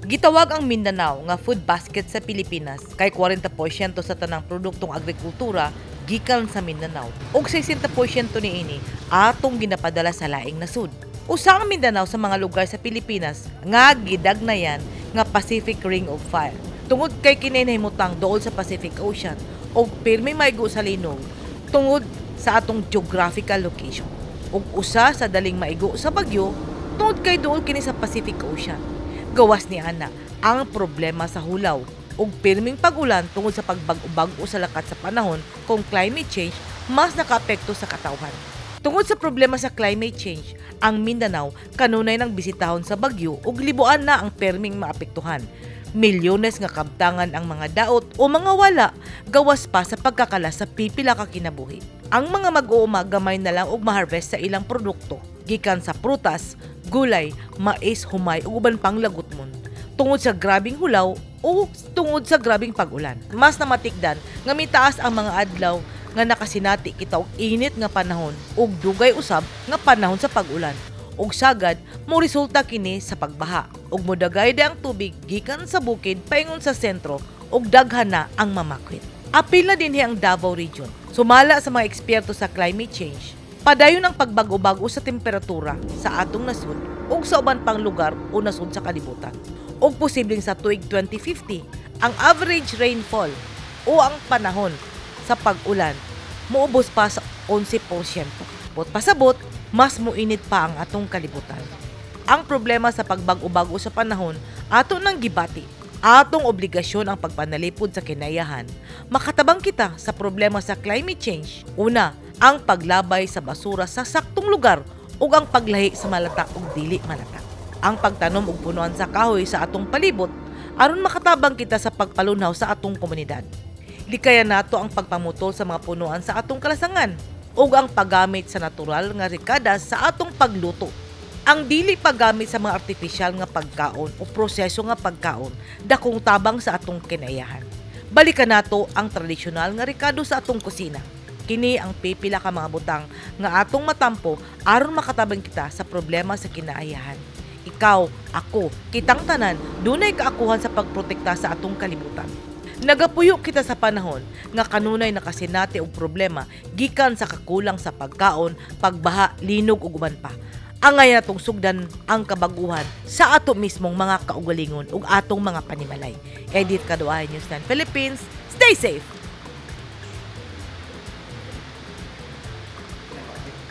Gitawag ang Mindanao nga food basket sa Pilipinas kay 40% sa tanang produktong agrikultura gikan sa Mindanao ug 60% niini atong ginapadala sa laing nasud. Usa ang Mindanao sa mga lugar sa Pilipinas nga gidagnayan nga Pacific Ring of Fire. Tungod kay kini nahimutang duol sa Pacific Ocean ug pirmi maigo sa linog tungod sa atong geographical location. Ug usa sa daling maigo sa bagyo tungod kay duol kini sa Pacific Ocean. Gawas ni ana ang problema sa hulaw ug pirming pag-ulan tungod sa pagbag-o sa lakat sa panahon kung climate change mas nakaapekto sa katawhan. Tungod sa problema sa climate change, ang Mindanao kanunay nang bisitahon sa bagyo ug libuan na ang perming maapektuhan. Milyones nga kabtangan ang mga daot o mga wala gawas pa sa pagkakalas sa pipila ka kinabuhi. Ang mga mag-uuma gamay na lang og maharvest sa ilang produkto gikan sa prutas, gulay, mais, humay ug uban pang lagutmon. Tungod sa grabing hulaw o tungod sa grabing pag-ulan. Mas namatikdan nga mitaas ang mga adlaw nga nakasinati kita og init nga panahon ug dugay usab nga panahon sa pag-ulan. Ug sagad mo resulta kini sa pagbaha ug modagay ang tubig gikan sa bukid paingon sa sentro ug daghan na ang mamakwit. Apil na dinhi ang Davao Region. Sumala sa mga eksperto sa climate change, padayon ang pagbago-bago sa temperatura sa atong nasud ug sa uban pang lugar o nasud sa kalibutan. Ug posibleng sa tuig 2050, ang average rainfall o ang panahon sa pag-ulan moubos pa sa 11%. Bot pasabot, mas muinit pa ang atong kalibutan. Ang problema sa pagbago-bago sa panahon, ato nang gibati. Atong obligasyon ang pagpanalipod sa kinayahan. Makatabang kita sa problema sa climate change. Una, ang paglabay sa basura sa saktong lugar ug ang paglahi sa malatak ug dili malatak. Ang pagtanom og punuan sa kahoy sa atong palibot aron makatabang kita sa pagpalunhaw sa atong komunidad. Likayan nato ang pagpamutol sa mga punuan sa atong kalasangan ug ang paggamit sa natural nga rekadas sa atong pagluto. Ang dili paggamit sa mga artipisyal nga pagkaon o proseso nga pagkaon dakong tabang sa atong kinayahan. Balikan nato ang tradisyonal nga rekado sa atong kusina. Kini ang pipila ka mga butang nga atong matampo aron makatabang kita sa problema sa kinaayahan. Ikaw, ako, kitang tanan, dunay kaakuhan sa pagprotekta sa atong kalibutan. Nagapuyo kita sa panahon nga kanunay nakasinati og problema gikan sa kakulang sa pagkaon, pagbaha, linog ug uban pa. Angay natong sugdan ang kabaguhan sa ato mismong mga kaugalingon ug atong mga panimalay. Kay dit kaduayon News 10 Philippines, stay safe!